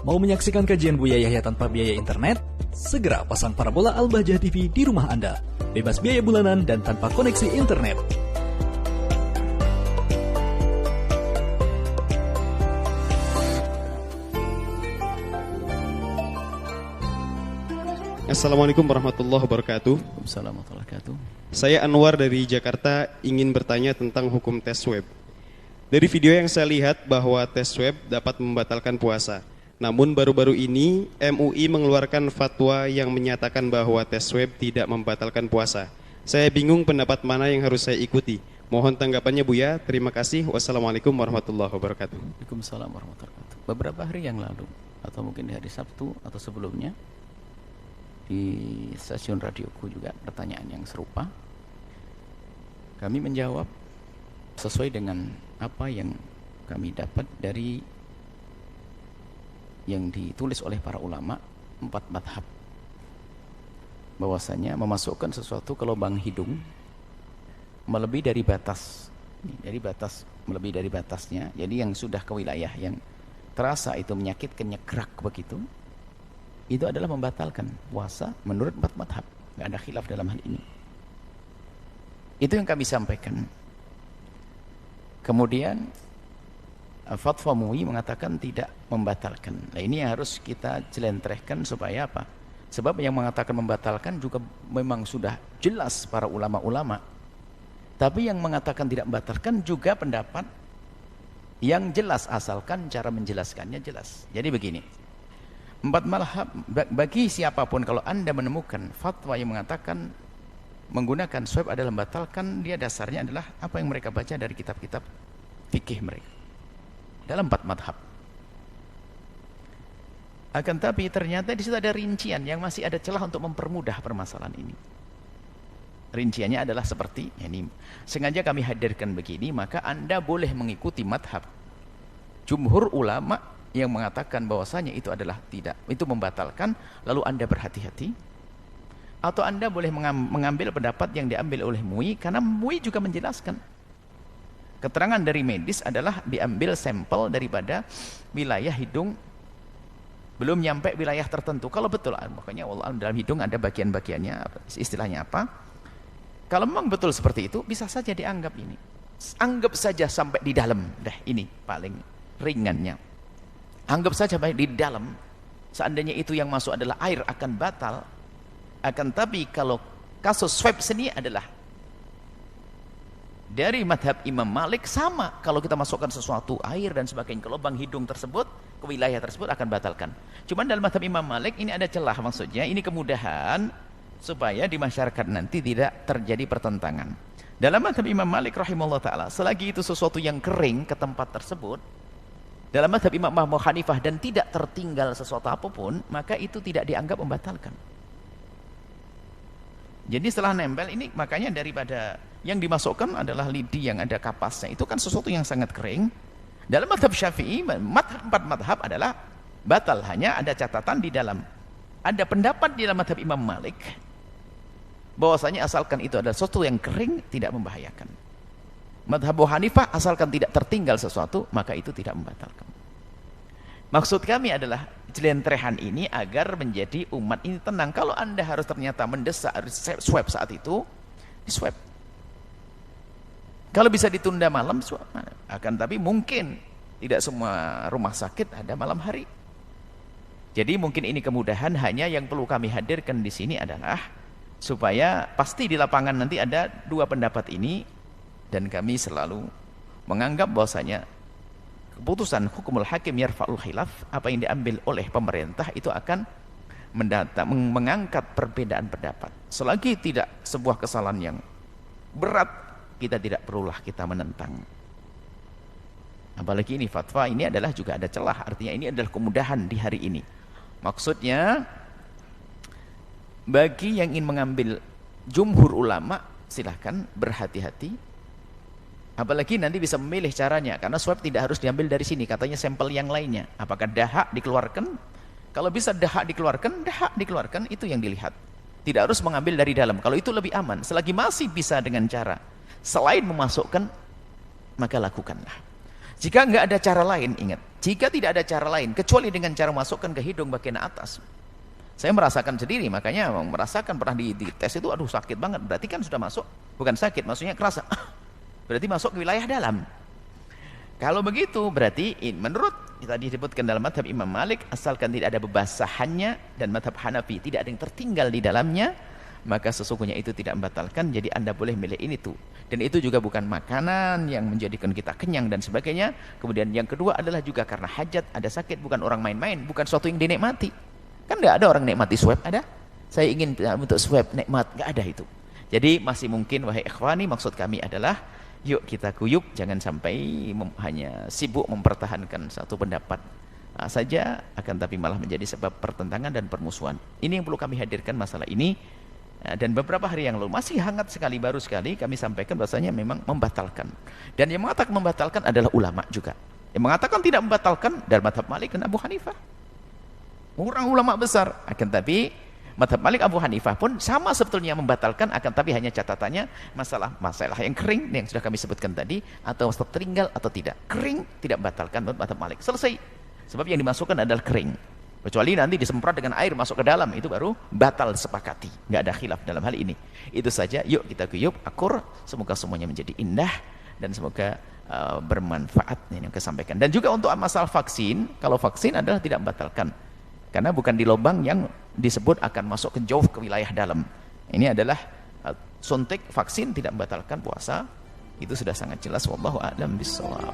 Mau menyaksikan kajian Buya Yahya tanpa biaya internet? Segera pasang parabola Al-Bahjah TV di rumah Anda. Bebas biaya bulanan dan tanpa koneksi internet. Assalamualaikum warahmatullahi wabarakatuh. Assalamualaikum warahmatullahi wabarakatuh. Saya Anwar dari Jakarta, ingin bertanya tentang hukum tes swab. Dari video yang saya lihat bahwa tes swab dapat membatalkan puasa. Namun baru-baru ini MUI mengeluarkan fatwa yang menyatakan bahwa tes swab tidak membatalkan puasa. Saya bingung pendapat mana yang harus saya ikuti. Mohon tanggapannya Buya. Terima kasih. Wassalamualaikum warahmatullahi wabarakatuh. Waalaikumsalam warahmatullahi wabarakatuh. Beberapa hari yang lalu atau mungkin di hari Sabtu atau sebelumnya di stasiun radioku juga pertanyaan yang serupa. Kami menjawab sesuai dengan apa yang kami dapat dari yang ditulis oleh para ulama 4 madhab, bahwasanya memasukkan sesuatu ke lubang hidung melebihi dari batas, melebihi dari batasnya, jadi yang sudah ke wilayah yang terasa itu menyakitkan, nyekrak begitu, itu adalah membatalkan puasa menurut 4 madhab. Nggak ada khilaf dalam hal ini. Itu yang kami sampaikan. Kemudian fatwa MUI mengatakan tidak membatalkan. Nah, ini yang harus kita jelentrehkan supaya apa? Sebab yang mengatakan membatalkan juga memang sudah jelas para ulama-ulama. Tapi yang mengatakan tidak membatalkan juga pendapat yang jelas, asalkan cara menjelaskannya jelas. Jadi begini, 4 madhab, bagi siapapun kalau Anda menemukan fatwa yang mengatakan menggunakan swab adalah membatalkan, dia dasarnya adalah apa yang mereka baca dari kitab-kitab fikih mereka dalam 4 madhab. Akan tapi ternyata di situ ada rincian yang masih ada celah untuk mempermudah permasalahan ini. Rinciannya adalah seperti ini. Sengaja kami hadirkan begini, maka Anda boleh mengikuti madhab jumhur ulama yang mengatakan bahwasanya itu adalah tidak, itu membatalkan, lalu Anda berhati-hati. Atau Anda boleh mengambil pendapat yang diambil oleh MUI, karena MUI juga menjelaskan keterangan dari medis adalah diambil sampel daripada wilayah hidung, belum nyampe wilayah tertentu. Kalau betul, makanya Allah dalam hidung ada bagian-bagiannya, istilahnya apa? Kalau memang betul seperti itu, bisa saja dianggap ini. Anggap saja sampai di dalam, ini paling ringannya. Anggap saja baik di dalam, seandainya itu yang masuk adalah air akan batal. Akan tapi kalau kasus swab seni adalah dari madhab Imam Malik sama, kalau kita masukkan sesuatu air dan sebagainya ke lubang hidung tersebut, ke wilayah tersebut akan batalkan. Cuman dalam madhab Imam Malik ini ada celah, maksudnya ini kemudahan supaya di masyarakat nanti tidak terjadi pertentangan. Dalam madhab Imam Malik rahimahullah ta'ala, selagi itu sesuatu yang kering ke tempat tersebut, dalam madhab Imam Abu Hanifah dan tidak tertinggal sesuatu apapun, maka itu tidak dianggap membatalkan. Jadi setelah nempel ini, makanya daripada yang dimasukkan adalah lidi yang ada kapasnya, itu kan sesuatu yang sangat kering. Dalam madhab Syafi'i, 4 madhab adalah batal, hanya ada catatan di dalam. Ada pendapat di dalam madhab Imam Malik bahwasanya asalkan itu adalah sesuatu yang kering tidak membahayakan. Madhab Abu Hanifah asalkan tidak tertinggal sesuatu, maka itu tidak membatalkan. Maksud kami adalah jelentrehan ini agar menjadi umat ini tenang. Kalau Anda harus ternyata mendesak swab saat itu, di swab. Kalau bisa ditunda malam, swab. Akan tapi mungkin tidak semua rumah sakit ada malam hari. Jadi mungkin ini kemudahan, hanya yang perlu kami hadirkan di sini adalah supaya pasti di lapangan nanti ada 2 pendapat ini, dan kami selalu menganggap bahwasanya keputusan hukumul hakim yarfa'ul khilaf, apa yang diambil oleh pemerintah itu akan mengangkat perbedaan pendapat. Selagi tidak sebuah kesalahan yang berat, kita tidak perlulah kita menentang. Apalagi ini fatwa ini adalah juga ada celah, artinya ini adalah kemudahan di hari ini. Maksudnya bagi yang ingin mengambil jumhur ulama, silahkan berhati-hati. Apalagi nanti bisa memilih caranya, karena swab tidak harus diambil dari sini, katanya sampel yang lainnya. Apakah dahak dikeluarkan? Kalau bisa dahak dikeluarkan, itu yang dilihat. Tidak harus mengambil dari dalam, kalau itu lebih aman. Selagi masih bisa dengan cara selain memasukkan, maka lakukanlah. Jika nggak ada cara lain, ingat, jika tidak ada cara lain kecuali dengan cara masukkan ke hidung bagian atas. Saya merasakan sendiri, makanya merasakan pernah di tes itu, aduh sakit banget. Berarti kan sudah masuk, bukan sakit, maksudnya kerasa. Berarti masuk ke wilayah dalam. Kalau begitu berarti menurut tadi disebutkan dalam mazhab Imam Malik, asalkan tidak ada bebasahannya, dan mazhab Hanafi tidak ada yang tertinggal di dalamnya, maka sesungguhnya itu tidak membatalkan. Jadi Anda boleh milih ini tuh. Dan itu juga bukan makanan yang menjadikan kita kenyang dan sebagainya. Kemudian yang kedua adalah juga karena hajat, ada sakit, bukan orang main-main, bukan sesuatu yang dinikmati. Kan nggak ada orang nikmati swab, ada? Saya ingin untuk swab nikmat, nggak ada itu. Jadi masih mungkin, wahai ikhwani, maksud kami adalah yuk kita guyup, jangan sampai hanya sibuk mempertahankan satu pendapat saja, akan tapi malah menjadi sebab pertentangan dan permusuhan. Ini yang perlu kami hadirkan masalah ini. Dan beberapa hari yang lalu masih hangat sekali, baru sekali kami sampaikan bahasanya memang membatalkan. Dan yang mengatakan membatalkan adalah ulama juga. Yang mengatakan tidak membatalkan dari mazhab Malik dan Abu Hanifah. Orang ulama besar. Akan tapi mazhab Malik, Abu Hanifah pun sama sebetulnya membatalkan, akan tapi hanya catatannya masalah yang kering yang sudah kami sebutkan tadi, atau tertinggal atau tidak. Kering tidak membatalkan menurut mazhab Malik. Selesai. Sebab yang dimasukkan adalah kering. Kecuali nanti disemprot dengan air masuk ke dalam, itu baru batal sepakati. Nggak ada khilaf dalam hal ini. Itu saja. Yuk kita guyup, akur. Semoga semuanya menjadi indah dan semoga bermanfaat yang kita sampaikan. Dan juga untuk masalah vaksin, kalau vaksin adalah tidak membatalkan. Karena bukan di lubang yang disebut akan masuk ke jauh ke wilayah dalam. Ini adalah suntik vaksin tidak membatalkan puasa. Itu sudah sangat jelas. Wallahu a'lam bishawab.